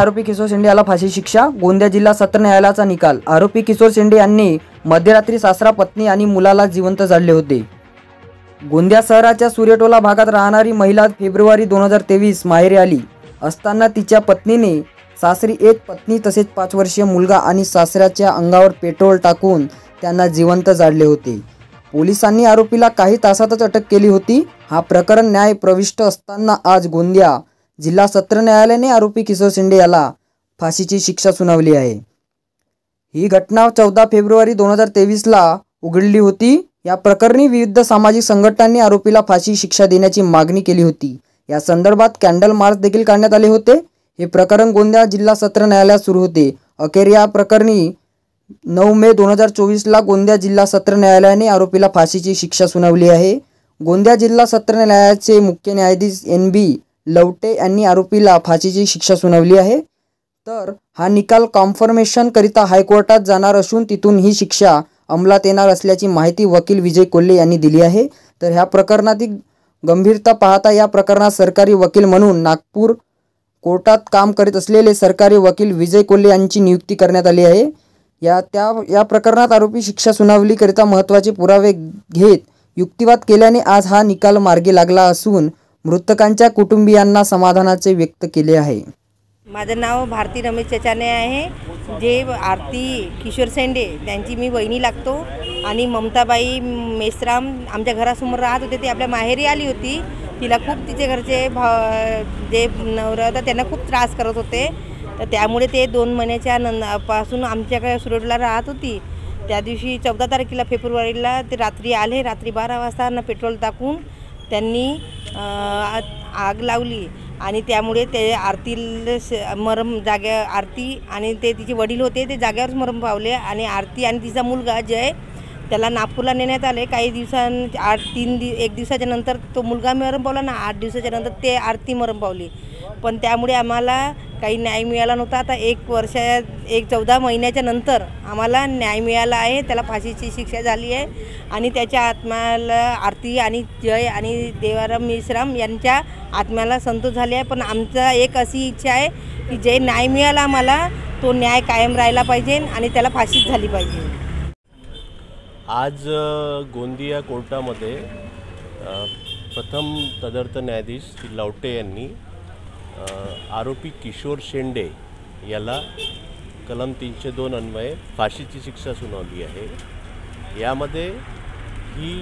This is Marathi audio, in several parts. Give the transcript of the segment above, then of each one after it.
आरोपी किशोर शेंडे याला फाशी शिक्षा। गोंदिया जिल्हा सत्र न्यायालयाचा निकाल। आरोपी किशोर शेंडे यांनी मध्यरात्री सासरा, पत्नी आणि मुलाला जिवंत जाळले होते। गोंदिया शहराच्या सूर्यटोला भागात राहणारी महिला फेब्रुवारी 2023 माहेरी आली असताना तिच्या पत्नीने सासरी एक पत्नी तसेच 5 वर्षीय मुलगा आणि सासऱ्याच्या अंगावर पेट्रोल टाकून त्यांना जिवंत जाळले होते। पोलिसांनी आरोपीला काही तासातच अटक केली होती। हा प्रकरण न्याय प्रविष्ट असताना आज गोंदिया जिल्हा सत्र न्यायालयाने आरोपी किशोर शेंडे याला फाशीची शिक्षा सुनावली आहे। ही घटना 14 फेब्रुवारी 2023 ला उघडली होती। या प्रकरणी विविध सामाजिक संघटनांनी आरोपीला फाशी शिक्षा देण्याची मागणी केली होती। या संदर्भात कॅन्डल मार्च देखील काढण्यात आले होते। हे प्रकरण गोंदिया जिल्हा सत्र न्यायालयात सुरू होते। अखेर या प्रकरणी 9 मे 2024 ला गोंदिया जिल्हा सत्र न्यायालयाने आरोपीला फाशीची शिक्षा सुनावली आहे। गोंदिया जिल्हा सत्र न्यायालयाचे मुख्य न्यायाधीश NB लवटे यांनी आरोपीला फाशीची शिक्षा सुनावली आहे। तर हा निकाल कन्फर्मेशन करिता हायकोर्टात जाणार असून तिथून ही शिक्षा अंमलात येणार असल्याची माहिती वकील विजय कोल्हे यांनी दिली आहे। तर ह्या प्रकरणातील गंभीरता पाहता या प्रकरणात सरकारी वकील म्हणून नागपूर कोर्टात काम करीत असलेले सरकारी वकील विजय कोल्हे यांची नियुक्ती करण्यात आली आहे। या प्रकरणात आरोपी शिक्षा सुनावणीकरिता महत्त्वाचे पुरावे घेत युक्तिवाद केल्याने आज हा निकाल मार्गी लागला असून मृतकांच्या कुटुंबियांना समाधानाचे व्यक्त केले आहे। माझं नाव भारती रमेश चचाने आहे। जे आरती किशोर शेंडे त्यांची मी वहिनी लागतो आणि ममताबाई मेश्राम आमच्या घरासमोर राहत होते। ते आपल्या माहेरी आली होती। तिला खूप तिचे घरचे जे नवरा होता त्यांना खूप त्रास करत होते। तर त्यामुळे ते 2 महिन्याच्या पासून आमच्याकडे सुरतला राहत होती। त्या दिवशी 14 तारखेला फेब्रुवारीला ते रात्री आले। रात्री 12 वाजता पेट्रोल टाकून त्यांनी आग लावली आणि त्यामुळे ते आरतीला मरण जाग्या आरती आणि ते तिचे वडील होते ते जाग्यावरच मरण पावले आणि आरती आणि तिचा मुलगा जय त्याला नागपूरला नेण्यात आले। काही एक दिवसाच्या नंतर तो मुलगा मरण पावला ना 8 दिवसाच्या नंतर ते आरती मरण पावली। पण त्यामुळे आम्हाला काही न्याय मिळाला नव्हता। आता 14 महिन्याच्या नंतर आम्हाला न्याय मिळाला आहे। त्याला फाशीची शिक्षा झाली आहे आणि त्याच्या आत्म्याला आरती आणि जय आणि देवाराम मेश्राम यांच्या आत्म्याला संतोष झाले आहे। पण आमचा एक अशी इच्छा आहे की जे न्याय मिळाला आम्हाला तो न्याय कायम राहिला पाहिजे आणि त्याला फाशीच झाली पाहिजे। आज गोंदिया कोर्टामध्ये प्रथम तदर्थ न्यायाधीश श्री लवटे यांनी आरोपी किशोर शेंडे याला कलम 302 अन्वये फाशीची शिक्षा सुनावली आहे। यामध्ये ही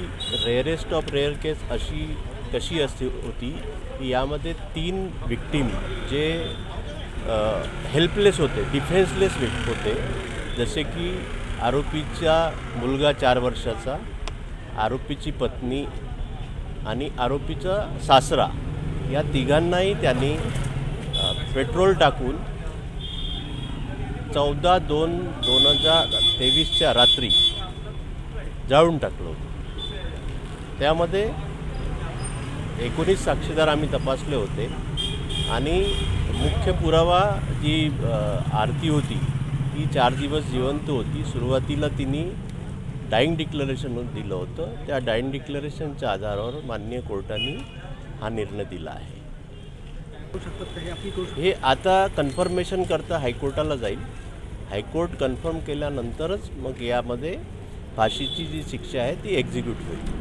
रेअरेस्ट ऑफ रेअर केस अशी कशी होती की यामध्ये 3 विक्टीम जे हेल्पलेस होते, डिफेन्सलेस होते, जसे की आरोपीचा मुलगा 4 वर्षाचा, आरोपीची पत्नी आणि आरोपीचा सासरा, या तिघांनाही त्यांनी पेट्रोल टाकून 14/2/2023च्या रात्री जाळून टाकलं होतं। त्यामध्ये 19 साक्षीदार आम्ही तपासले होते आणि मुख्य पुरावा जी आरती होती ती 4 दिवस जिवंत होती। सुरुवातीला तिने डाईंग डिक्लरेशन दिलं होतं। त्या डाईंग डिक्लरेशनच्या आधारावर माननीय कोर्टाने हा निर्णय दिला आहे। हे आता कन्फर्मेशन करता हायकोर्टाला जाईल। हायकोर्ट कन्फर्म केल्यानंतरच मग यामध्ये फाशीची जी शिक्षा आहे ती एक्झिक्यूट होईल।